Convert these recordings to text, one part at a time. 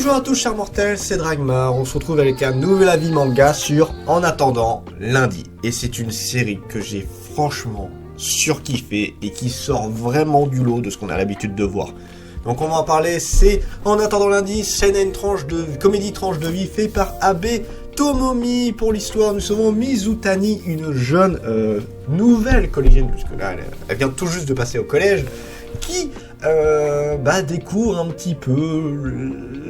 Bonjour à tous chers mortels, c'est Dragmar, on se retrouve avec un nouvel avis manga sur En attendant lundi. Et c'est une série que j'ai franchement surkiffé et qui sort vraiment du lot de ce qu'on a l'habitude de voir. Donc on va en parler, c'est En attendant lundi, scène tranche de comédie tranche de vie fait par Abe Tomomi. Pour l'histoire, nous savons Mizutani, une jeune nouvelle collégienne, puisque là elle vient tout juste de passer au collège, qui découvre un petit peu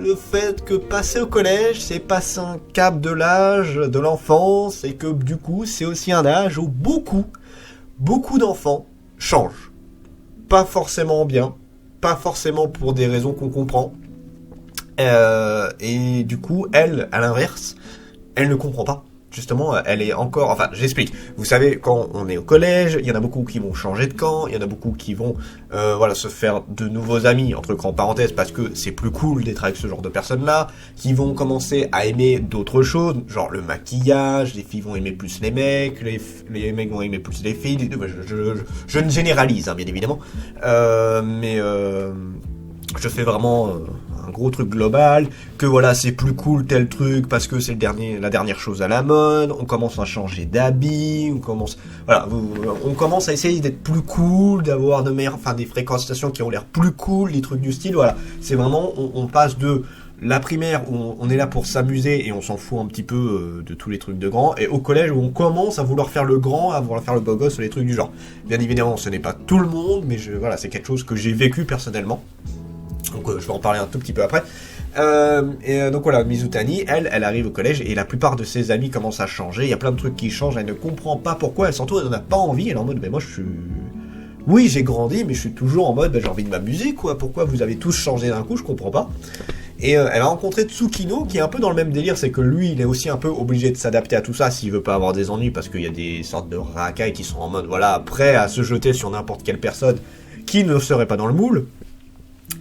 le fait que passer au collège, c'est passer un cap de l'âge de l'enfance, et que du coup, c'est aussi un âge où beaucoup d'enfants changent. Pas forcément bien, pas forcément pour des raisons qu'on comprend. Et du coup, elle, à l'inverse, elle ne comprend pas. Justement, elle est encore... Enfin, j'explique. Vous savez, quand on est au collège, il y en a beaucoup qui vont changer de camp, il y en a beaucoup qui vont se faire de nouveaux amis, entre grandes parenthèses, parce que c'est plus cool d'être avec ce genre de personnes-là, qui vont commencer à aimer d'autres choses, genre le maquillage, les filles vont aimer plus les mecs, les mecs vont aimer plus les filles, je ne généralise, hein, bien évidemment, mais je fais vraiment... un gros truc global, que voilà c'est plus cool tel truc parce que c'est la dernière chose à la mode, on commence à changer d'habits, on commence à essayer d'être plus cool, d'avoir des fréquentations qui ont l'air plus cool, des trucs du style, voilà, c'est vraiment, on passe de la primaire où on est là pour s'amuser et on s'en fout un petit peu de tous les trucs de grand, et au collège où on commence à vouloir faire le grand, à vouloir faire le beau gosse, les trucs du genre. Bien évidemment ce n'est pas tout le monde, mais c'est quelque chose que j'ai vécu personnellement. Donc je vais en parler un tout petit peu après. Donc voilà, Mizutani, elle arrive au collège et la plupart de ses amis commencent à changer. Il y a plein de trucs qui changent, elle ne comprend pas pourquoi, elle s'entoure, elle n'en a pas envie. Elle est en mode, mais moi je suis... Oui, j'ai grandi, mais je suis toujours en mode, j'ai envie de m'amuser, quoi. Pourquoi vous avez tous changé d'un coup, je comprends pas. Et elle a rencontré Tsukino, qui est un peu dans le même délire, c'est que lui, il est aussi un peu obligé de s'adapter à tout ça s'il veut pas avoir des ennuis, parce qu'il y a des sortes de racailles qui sont en mode, voilà, prêts à se jeter sur n'importe quelle personne qui ne serait pas dans le moule.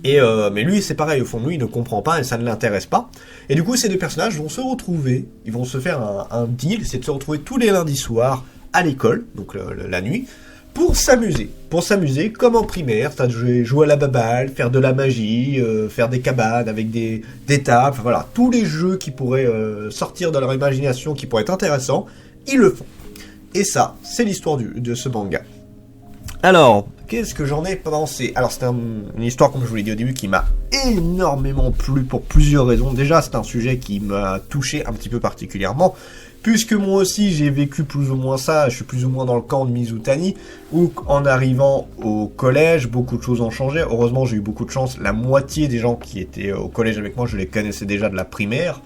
Mais lui c'est pareil, au fond de lui il ne comprend pas et ça ne l'intéresse pas, et du coup ces deux personnages vont se retrouver, ils vont se faire un deal, c'est de se retrouver tous les lundis soirs à l'école, donc la nuit, pour s'amuser comme en primaire, c'est-à-dire jouer à la baballe, faire de la magie, faire des cabanes avec des tables, enfin voilà, tous les jeux qui pourraient sortir de leur imagination, qui pourraient être intéressants, ils le font. Et ça, c'est l'histoire de ce manga. Alors, qu'est-ce que j'en ai pensé? Alors, c'est une histoire, comme je vous l'ai dit au début, qui m'a énormément plu pour plusieurs raisons. Déjà, c'est un sujet qui m'a touché un petit peu particulièrement, puisque moi aussi, j'ai vécu plus ou moins ça. Je suis plus ou moins dans le camp de Mizutani, où, en arrivant au collège, beaucoup de choses ont changé. Heureusement, j'ai eu beaucoup de chance. La moitié des gens qui étaient au collège avec moi, je les connaissais déjà de la primaire,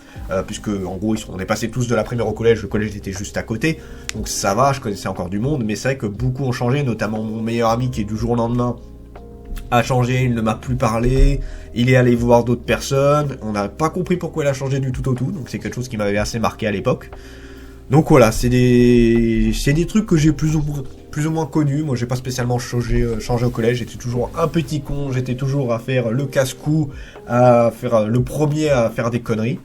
puisque, en gros, on est passé tous de la primaire au collège. Le collège était juste à côté. Donc ça va, je connaissais encore du monde, mais c'est vrai que beaucoup ont changé, notamment mon meilleur ami qui du jour au lendemain a changé, il ne m'a plus parlé, il est allé voir d'autres personnes, on n'a pas compris pourquoi il a changé du tout au tout, donc c'est quelque chose qui m'avait assez marqué à l'époque. Donc voilà, c'est des trucs que j'ai plus ou moins connus. Moi j'ai pas spécialement changé au collège, j'étais toujours un petit con, j'étais toujours à faire le casse-cou, à faire le premier à faire des conneries.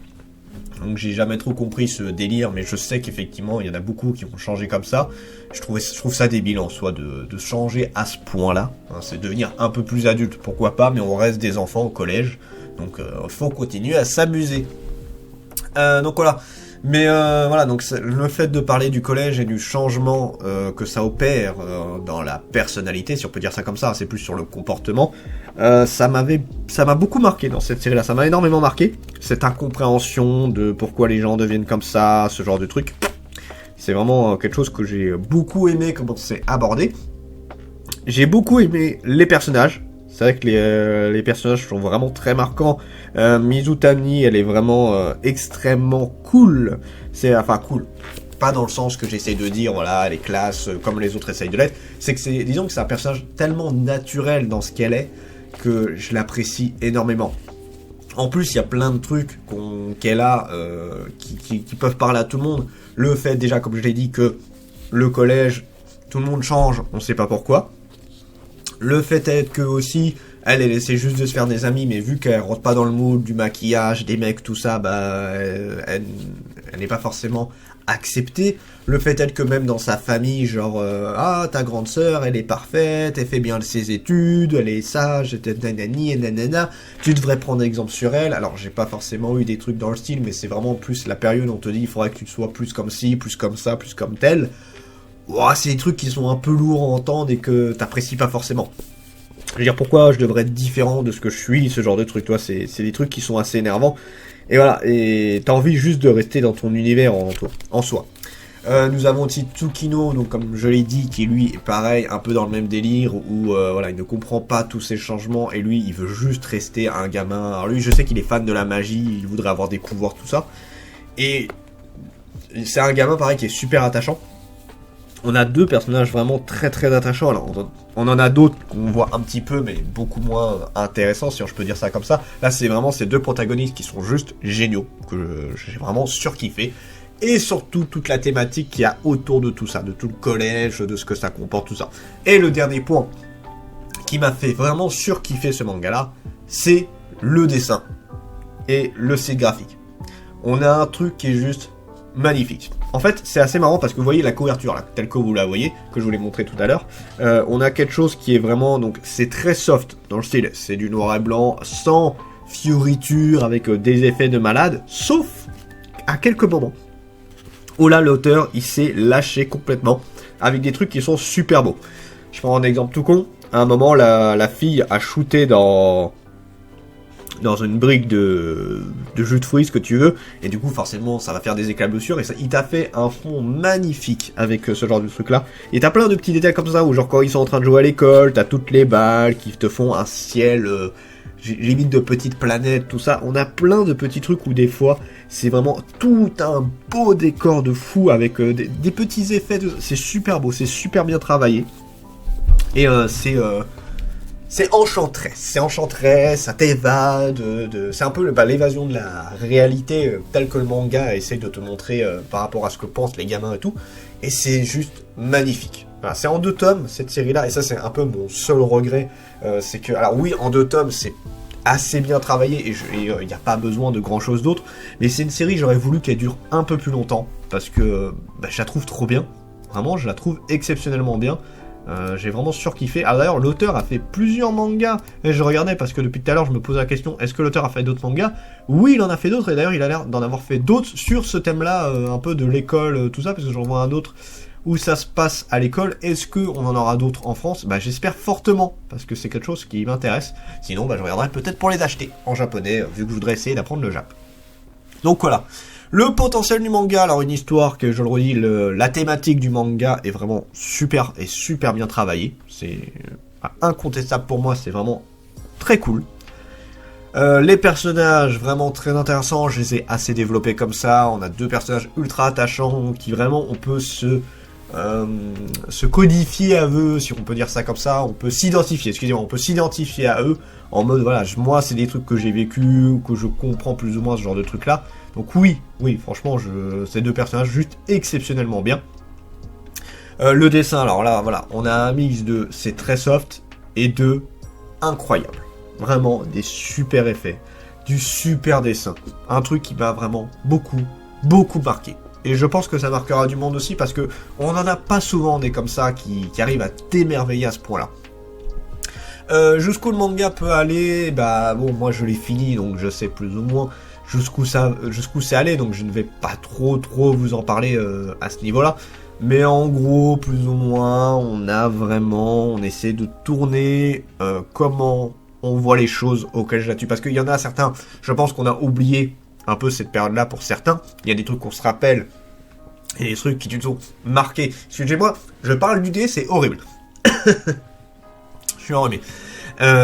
Donc j'ai jamais trop compris ce délire, mais je sais qu'effectivement il y en a beaucoup qui vont changer comme ça. Je trouve ça débile en soi de changer à ce point-là. Hein, c'est devenir un peu plus adulte, pourquoi pas, mais on reste des enfants au collège, donc faut continuer à s'amuser. Donc voilà. Mais donc le fait de parler du collège et du changement que ça opère dans la personnalité, si on peut dire ça comme ça, c'est plus sur le comportement, ça m'a beaucoup marqué dans cette série-là, ça m'a énormément marqué, cette incompréhension de pourquoi les gens deviennent comme ça, ce genre de truc. C'est vraiment quelque chose que j'ai beaucoup aimé comment c'est abordé. J'ai beaucoup aimé les personnages. C'est vrai que les personnages sont vraiment très marquants. Mizutani, elle est vraiment extrêmement cool. Cool. Pas dans le sens que j'essaie de dire, voilà, elle est classe, comme les autres essayent de l'être. Disons que c'est un personnage tellement naturel dans ce qu'elle est, que je l'apprécie énormément. En plus, il y a plein de trucs qu'elle a, qui peuvent parler à tout le monde. Le fait, déjà, comme je l'ai dit, que le collège, tout le monde change, on sait pas pourquoi. Le fait est que aussi, Elle essaie juste de se faire des amis, mais vu qu'elle rentre pas dans le mood du maquillage, des mecs, tout ça, bah, elle n'est pas forcément acceptée. Le fait est que même dans sa famille, genre, ah, ta grande sœur, elle est parfaite, elle fait bien ses études, elle est sage, nanani et nanana, tu devrais prendre exemple sur elle. Alors, j'ai pas forcément eu des trucs dans le style, mais c'est vraiment plus la période où on te dit, il faudrait que tu sois plus comme ci, plus comme ça, plus comme tel. Ouah, c'est des trucs qui sont un peu lourds à entendre et que t'apprécies pas forcément. Je veux dire, pourquoi je devrais être différent de ce que je suis, ce genre de trucs, toi, c'est des trucs qui sont assez énervants. Et voilà, et t'as envie juste de rester dans ton univers en soi. Nous avons aussi Tsukino, donc comme je l'ai dit, qui lui est pareil, un peu dans le même délire, où voilà, il ne comprend pas tous ces changements, et lui, il veut juste rester un gamin. Alors lui, je sais qu'il est fan de la magie, il voudrait avoir des pouvoirs, tout ça. Et c'est un gamin, pareil, qui est super attachant. On a deux personnages vraiment très très attachants. Alors, on en a d'autres qu'on voit un petit peu, mais beaucoup moins intéressants, si je peux dire ça comme ça. Là, c'est vraiment ces deux protagonistes qui sont juste géniaux, que j'ai vraiment surkiffé. Et surtout, toute la thématique qu'il y a autour de tout ça, de tout le collège, de ce que ça comporte, tout ça. Et le dernier point qui m'a fait vraiment surkiffer ce manga-là, c'est le dessin et le style graphique. On a un truc qui est juste magnifique. En fait, c'est assez marrant parce que vous voyez la couverture là, telle que vous la voyez, que je vous l'ai montré tout à l'heure. On a quelque chose qui est vraiment, donc c'est très soft dans le style. C'est du noir et blanc, sans fioritures, avec des effets de malade, sauf à quelques moments. Oh là, l'auteur, il s'est lâché complètement, avec des trucs qui sont super beaux. Je prends un exemple tout con. À un moment, la fille a shooté dans une brique de jus de fruits, ce que tu veux, et du coup forcément ça va faire des éclaboussures, et ça, il t'a fait un fond magnifique avec ce genre de truc là, et t'as plein de petits détails comme ça, où genre quand ils sont en train de jouer à l'école, t'as toutes les balles qui te font un ciel, limite de petites planètes, tout ça, on a plein de petits trucs où des fois, c'est vraiment tout un beau décor de fou, avec des petits effets, c'est super beau, c'est super bien travaillé, et c'est enchanteresse, ça t'évade, c'est un peu l'évasion de la réalité telle que le manga essaye de te montrer par rapport à ce que pensent les gamins et tout, et c'est juste magnifique. Voilà, c'est en 2 tomes cette série-là, et ça c'est un peu mon seul regret, c'est que, alors oui, en 2 tomes c'est assez bien travaillé, et il n'y a pas besoin de grand chose d'autre, mais c'est une série, j'aurais voulu qu'elle dure un peu plus longtemps, parce que je la trouve trop bien, vraiment je la trouve exceptionnellement bien. J'ai vraiment surkiffé. Ah d'ailleurs, l'auteur a fait plusieurs mangas, et je regardais parce que depuis tout à l'heure je me posais la question, est-ce que l'auteur a fait d'autres mangas? Oui, il en a fait d'autres, et d'ailleurs il a l'air d'en avoir fait d'autres sur ce thème-là, un peu de l'école, tout ça, parce que j'en vois un autre où ça se passe à l'école. Est-ce qu'on en aura d'autres en France? Bah j'espère fortement, parce que c'est quelque chose qui m'intéresse. Sinon, je regarderai peut-être pour les acheter en japonais, vu que je voudrais essayer d'apprendre le jap. Donc voilà. Le potentiel du manga, alors une histoire que, je le redis, la thématique du manga est vraiment super et super bien travaillée. C'est incontestable pour moi, c'est vraiment très cool. Les personnages vraiment très intéressants, je les ai assez développés comme ça. On a 2 personnages ultra attachants qui vraiment on peut se codifier à eux, si on peut dire ça comme ça. On peut s'identifier, on peut s'identifier à eux en mode voilà, moi c'est des trucs que j'ai vécu, que je comprends plus ou moins ce genre de trucs là. Donc oui, franchement, ces 2 personnages juste exceptionnellement bien. Le dessin, alors là, voilà, on a un mix de c'est très soft et de incroyable. Vraiment des super effets, du super dessin. Un truc qui m'a vraiment beaucoup marqué. Et je pense que ça marquera du monde aussi parce que on n'en a pas souvent des comme ça qui arrivent à t'émerveiller à ce point-là. Jusqu'où le manga peut aller, moi je l'ai fini donc je sais plus ou moins jusqu'où c'est allé, donc je ne vais pas trop vous en parler à ce niveau-là. Mais en gros, plus ou moins, on essaie de tourner comment on voit les choses au collège là-dessus. Parce qu'il y en a certains, je pense qu'on a oublié un peu cette période-là pour certains. Il y a des trucs qu'on se rappelle, et des trucs qui nous ont marqués. Excusez-moi, je parle du dé, c'est horrible. Je suis enrhumé.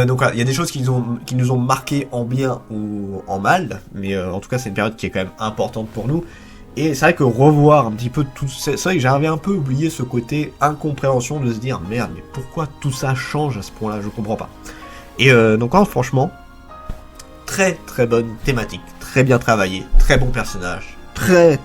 Donc voilà, il y a des choses qui nous ont marqué en bien ou en mal, mais en tout cas c'est une période qui est quand même importante pour nous. Et c'est vrai que revoir un petit peu tout, c'est vrai que j'avais un peu oublié ce côté incompréhension de se dire merde, mais pourquoi tout ça change à ce point-là, je comprends pas. Et donc franchement, très bonne thématique, très bien travaillé, très bon personnage, très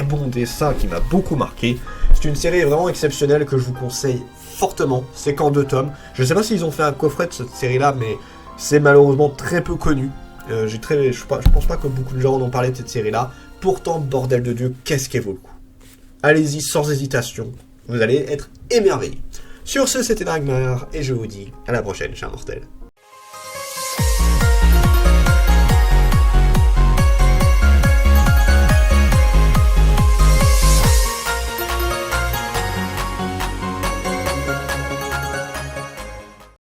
bon dessin qui m'a beaucoup marqué. C'est une série vraiment exceptionnelle que je vous conseille fortement. C'est qu'en 2 tomes. Je sais pas s'ils ont fait un coffret de cette série-là, mais c'est malheureusement très peu connu. Je pense pas que beaucoup de gens en ont parlé de cette série-là. Pourtant, bordel de Dieu, qu'est-ce qu'elle vaut le coup. Allez-y sans hésitation. Vous allez être émerveillés. Sur ce, c'était Dragmar, et je vous dis à la prochaine, chers mortels.